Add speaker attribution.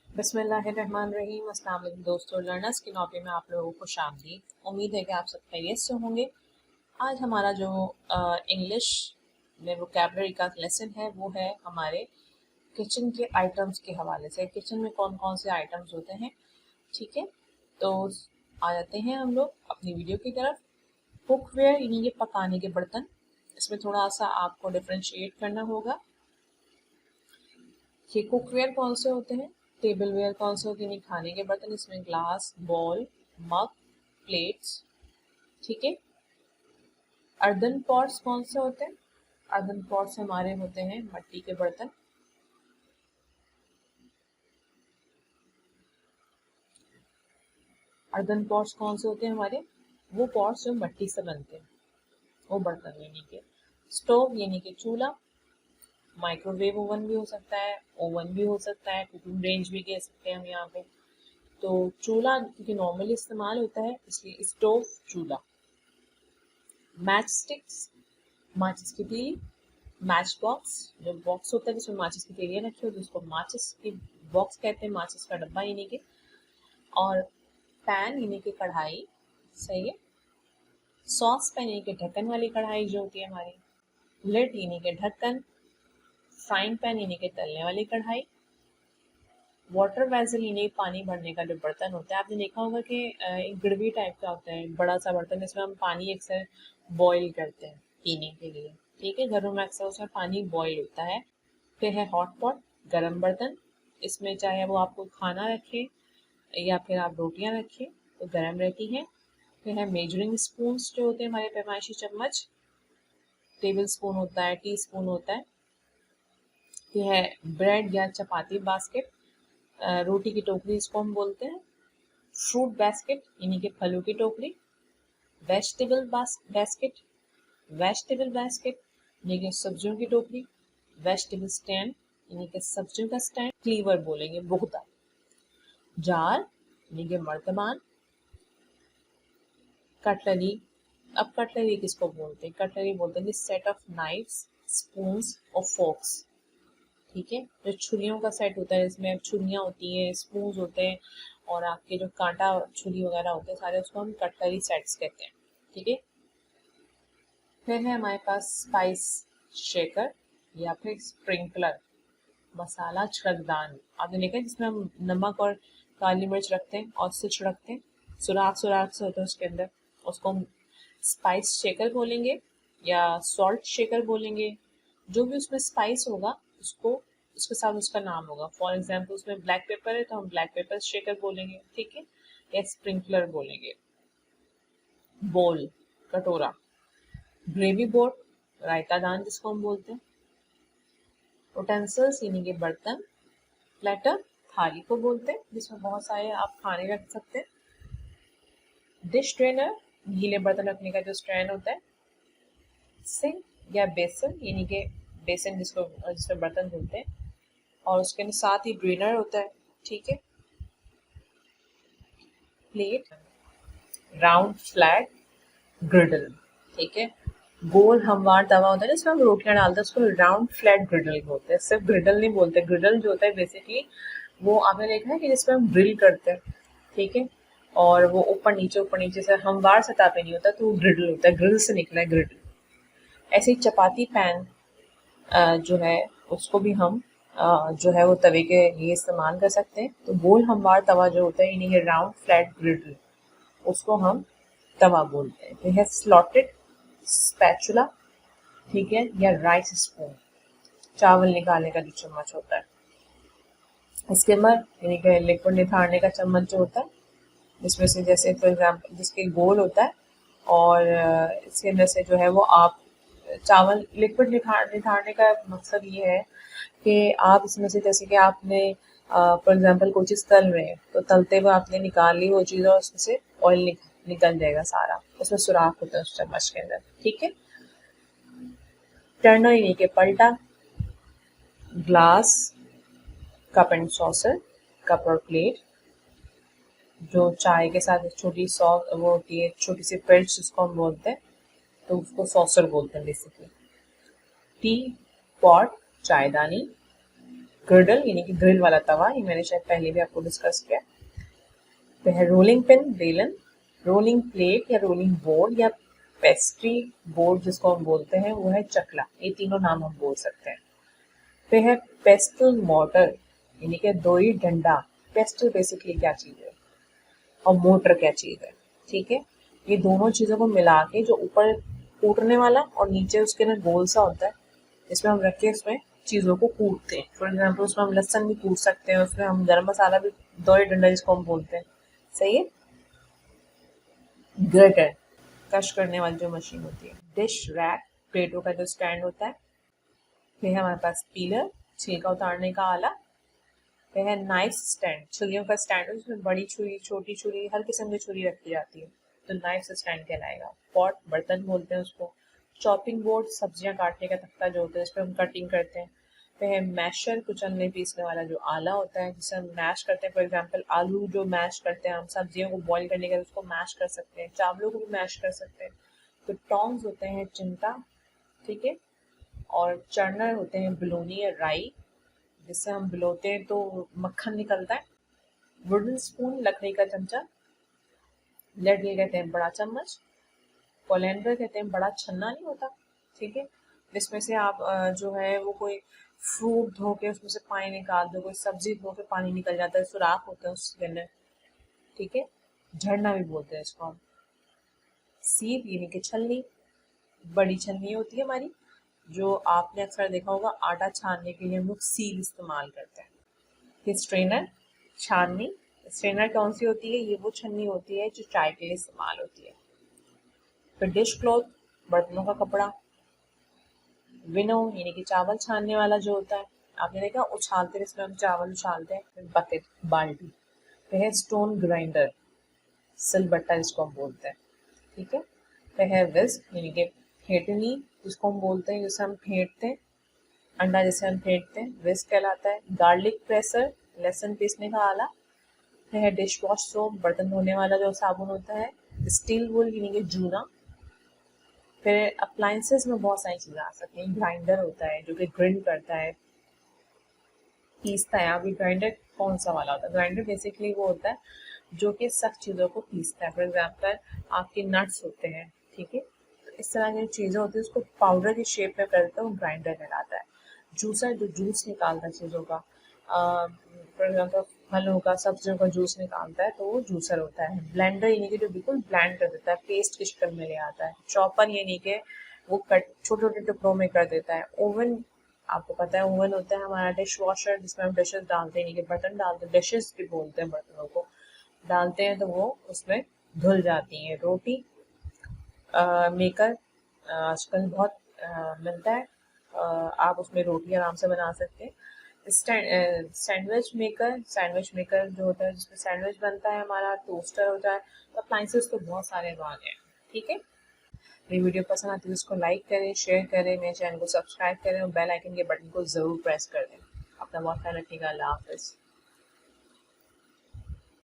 Speaker 1: बिस्मिल्लाहिर्रहमानिर्रहीम। अस्सलाम वालेकुम दोस्तों, लर्नर्स की नौकरी में आप लोगों को खुशामदीद। उम्मीद है कि आप सब खैरियत से होंगे। आज हमारा जो इंग्लिश में वोकैबलरी का लेसन है वो है हमारे किचन के आइटम्स के हवाले से। किचन में कौन कौन से आइटम्स होते हैं, ठीक है। तो आ जाते हैं हम लोग अपनी वीडियो की तरफ। कुकवेयर यानी कि पकाने के बर्तन, इसमें थोड़ा सा आपको डिफ्रेंशिएट करना होगा कि कुकवेयर कौन से होते हैं, टेबल वेयर कौन से होते हैं, खाने के बर्तन। इसमें ग्लास, बॉल, मग, प्लेट्स, ठीक है। अर्दन पॉट्स कौन से होते हैं, अर्दन पॉट्स हमारे होते हैं मिट्टी के बर्तन। अर्दन पॉट्स कौन से होते हैं हमारे, वो पॉट्स जो मिट्टी से बनते हैं, वो बर्तन यानी कि स्टोव यानी कि चूल्हा। माइक्रोवेव ओवन भी हो सकता है, ओवन भी हो सकता है, कुकिंग रेंज भी कह सकते हैं हम यहाँ पे। तो चूल्हा क्योंकि नॉर्मली इस्तेमाल होता है इसलिए स्टोव, चूल्हा। मैच स्टिक्स, माचिस की तीली। मैच बॉक्स, जो बॉक्स होता है जिसमें माचिस की तीलियां रखी होती है उसको माचिस की बॉक्स कहते हैं, माचिस का डब्बा यानी कि। और पैन यानी कि कढ़ाई, सही है। सॉस पैन यानी कि ढक्कन वाली कढ़ाई जो होती है हमारी। लिड यानी कि ढक्कन। फ्राइंग पैन यानी कि तलने वाली कढ़ाई। वाटर वेसल यानी पानी भरने का जो बर्तन होता है। आपने देखा होगा कि एक गड़वी टाइप का होता है, बड़ा सा बर्तन जिसमें हम पानी अक्सर बॉईल करते हैं पीने के लिए, ठीक है। घरों में अक्सर उसमें पानी बॉईल होता है। फिर है हॉट पॉट, गर्म बर्तन। इसमें चाहे वो आपको खाना रखे या फिर आप रोटियां रखें तो गर्म रहती हैं। फिर है मेजरिंग स्पून जो होते हैं हमारे पैमाइशी चम्मच। टेबल स्पून होता है, टी स्पून होता है। फिर है ब्रेड या चपाती बास्केट, रोटी की टोकरी इसको हम बोलते हैं। फ्रूट बास्केट यानी कि फलों की टोकरी। वेजिटेबल बास्केट, वेजिटेबल बास्केट यानी कि सब्जियों की टोकरी। वेजिटेबल स्टैंड यानी कि सब्जियों का स्टैंड, क्लीवर बोलेंगे, बोगदा। जार यानी कि मर्तबान। कटलरी, अब कटलरी किसको बोलते हैं, कटलरी बोलते हैं सेट ऑफ नाइफ्स, स्पून्स और फोर्क्स, ठीक है। जो छुरियों का सेट होता है जिसमें छुरियाँ होती हैं, स्पून्स होते हैं और आपके जो कांटा छुरी वगैरह होते हैं सारे, उसको हम कटलरी सेट्स कहते हैं, ठीक है। फिर है हमारे पास स्पाइस शेकर या फिर स्प्रिंकलर, मसाला छिड़कदान। आपने देखा है जिसमें हम नमक और काली मिर्च रखते हैं और उससे छिड़कते हैं, सुराख सुराख से होता है उसके अंदर, उसको हम स्पाइस शेकर बोलेंगे या सॉल्ट शेकर बोलेंगे। जो भी उसमें स्पाइस होगा उसको, उसके साथ उसका नाम होगा। फॉर एग्जाम्पल उसमें ब्लैक पेपर है तो हम ब्लैक पेपर शेकर बोलेंगे, ठीक है, या स्प्रिंकलर बोलेंगे। बोल, कटोरा। ग्रेवी बोट, रायता दान जिसको हम बोलते हैं। उटेंसिल्स यानी कि बर्तन। प्लेटर, थाली को बोलते हैं जिसमें बहुत सारे आप खाने रख सकते हैं। डिश ड्रेनर, गीले बर्तन रखने का जो स्ट्रैंड होता है। सिंक या बेसन यानी कि बेसन जिसमें बर्तन धुलते हैं और उसके साथ ही ड्रेनर होता है, ठीक है। प्लेट, राउंड फ्लैट ग्रिडल, ठीक है। गोल हमवार तवा होता है जिसमें हम रोटियां डालते हैं, उसको राउंड फ्लैट ग्रिडल बोलते हैं। सिर्फ ग्रिडल नहीं बोलते, ग्रिडल जो होता है बेसिकली वो आपने देखा है कि जिसमें हम ग्रिल करते हैं, ठीक है। और वो ऊपर नीचे से हमवार सतह पे नहीं होता तो वो ग्रिडल होता है, ग्रिल से निकला है ग्रिडल। ऐसे ही चपाती पैन जो है उसको भी हम जो है वो तवे के लिए इस्तेमाल कर सकते हैं। तो गोल हमवार तवा जो होता है यानी कि राउंड फ्लैट ग्रिडल, उसको हम तवा बोलते हैं। तो यह स्लॉटेड स्पैचुला, ठीक है, या राइस स्पून, चावल निकालने का जो चम्मच होता है। स्किमर यानी कि लिक्विड निथारने का चम्मच जो होता है, जिसमें से जैसे फॉर एग्जाम्पल जिसके गोल होता है और इसके अंदर से जो है वो आप चावल लिक्विड निथारने का मकसद ये है कि आप इसमें से जैसे कि आपने फॉर एग्जाम्पल कोई चीज़ तल रहे हैं तो तलते हुए आपने निकाल ली वो चीज़ और उसमें से ऑयल निकल जाएगा सारा, उसमें सुराख होता है उस चम्मच के अंदर, ठीक है। टर्नर यानी कि पलटा। Glass, cup and saucer, cup और प्लेट। जो चाय के साथ एक छोटी सॉस वो होती है, छोटी सी पिल्स जिसको हम बोलते हैं, तो उसको सॉसर बोलते हैं बेसिकली। टी पॉट, चायदानी। गर्डल यानी कि ग्रिल वाला तवा, ये मैंने शायद पहले भी आपको डिस्कस किया। फिर है रोलिंग पिन, बेलन, रोलिंग प्लेट या रोलिंग बोर्ड या पेस्ट्री बोर्ड जिसको हम बोलते हैं वो है चकला। ये तीनों नाम हम बोल सकते हैं। फिर है पेस्टल मोटर यानी कि दोई डंडा। पेस्टल बेसिकली क्या चीज़ है और मोटर क्या चीज़ है, ठीक है। ये दोनों चीज़ों को मिला के जो ऊपर कूटने वाला और नीचे उसके ना गोल सा होता है, इसमें हम रख के उसमें चीज़ों को कूटते हैं। फॉर एग्जाम्पल उसमें हम लहसुन भी कूट सकते हैं, उसमें हम गरम मसाला भी, दोई डंडा जिसको हम बोलते हैं, सही है। ग्रेटर, क्रश करने वाली जो मशीन होती है। डिश रैक, प्लेटों का जो स्टैंड होता है। फिर है हमारे पास पीलर, छिलका उतारने का आला। फिर है नाइफ स्टैंड, छुरियों का स्टैंड है जिसमें बड़ी छुरी, छोटी छुरी, हर किस्म की छुरी रखी जाती है, तो नाइफ स्टैंड कहलाएगा। पॉट, बर्तन बोलते हैं उसको। चॉपिंग बोर्ड, सब्जियां काटने का तख्ता जो होता है जिस पर हम कटिंग करते हैं। फिर है मैशर, कुचलने पीसने वाला जो आला होता है जिसे हम मैश करते हैं। फॉर एग्जाम्पल आलू जो मैश करते हैं हम, सब्जियों को बॉईल करने के लिए उसको मैश कर सकते हैं, चावलों को भी मैश कर सकते हैं। तो टोंग्स होते हैं चिमटा, ठीक है। और चर्नर होते हैं बिलोनी या राई, जिससे हम बिलोते हैं तो मक्खन निकलता है। वुडन स्पून, लकड़ी का चमचा। लेडल कहते हैं बड़ा चम्मच। कोलेंडर कहते हैं बड़ा छन्ना नहीं होता, ठीक है, जिसमें से आप जो है वो कोई फ्रूट धो के उसमें से पानी निकाल दो, कोई सब्जी धो के पानी निकल जाता है, सुराख होता है उसके अंदर, ठीक है। झरना भी बोलते हैं इसको हम। सीप यानी कि छलनी, बड़ी छलनी होती है हमारी, जो आपने अक्सर देखा होगा आटा छानने के लिए हम लोग सील इस्तेमाल करते हैं। फिर स्ट्रेनर, छाननी। स्ट्रेनर कौन सी होती है? ये वो छन्नी होती है जो चाय के लिए इस्तेमाल होती है। फिर डिश क्लॉथ, बर्तनों का कपड़ा। विनो यानी कि चावल छानने वाला जो होता है, आपने देखा उछालते हैं, इसमें हम चावल उछालते हैं। फिर बकेट, बाल्टी। फिर है स्टोन ग्राइंडर, सिलबट्टा जिसको हम बोलते हैं, ठीक है। फिर है विस्क यानी कि फेंटनी जिसको हम बोलते हैं, जिसे हम फेंटते हैं, अंडा जिसे हम फेंटते हैं, विस्क कहलाता है। गार्लिक प्रेसर, लहसुन पीसने का आला। फिर है डिश वॉश सोप, बर्तन धोने वाला जो साबुन होता है। स्टील वुल यानी कि जूना। फिर अप्लायंसेस में बहुत सारी चीज़ें आ सकती हैं। ग्राइंडर होता है जो कि ग्राइंड करता है, पीसता है। अभी ग्राइंडर कौन सा वाला होता है? ग्राइंडर बेसिकली वो होता है जो कि सख्त चीज़ों को पीसता है। फॉर एग्जाम्पल आपके नट्स होते हैं, ठीक है, तो इस तरह की चीज़ें होती है उसको पाउडर की शेप में कर देता है, वो ग्राइंडर कहलाता है। जूसर जो जूस निकालता है चीज़ों का, फॉर एग्जाम्पल फलों का, सब्जियों का जूस निकालता है, तो वो जूसर होता है। ब्लेंडर यानी कि जो बिल्कुल ब्लेंड कर देता है, पेस्ट की शक्ल में ले आता है। चॉपर यानी कि वो कट छोटे छोटे टुकड़ों में कर देता है। ओवन, आपको पता है ओवन होता है हमारा डिश वॉशर, जिसमें हम डिशेस डालते हैं, यानी कि बर्तन डालते हैं, डिशेस भी बोलते हैं बर्तनों को, डालते हैं तो वो उसमें धुल जाती हैं। रोटी मेकर आजकल बहुत मिलता है, आप उसमें रोटी आराम से बना सकते हैं। सैंडविच मेकर, सैंडविच मेकर जो होता है जिसमें सैंडविच बनता है हमारा। टोस्टर होता है। तो अप्लाइंसेस तो बहुत सारे आ गए हैं, ठीक है। मेरी वीडियो पसंद आती है उसको लाइक करें, शेयर करें, मेरे चैनल को सब्सक्राइब करें और बेल आइकन के बटन को ज़रूर प्रेस कर दें। अपना बहुत ख्याल रखिएगा। अल्लाह हाफिज़।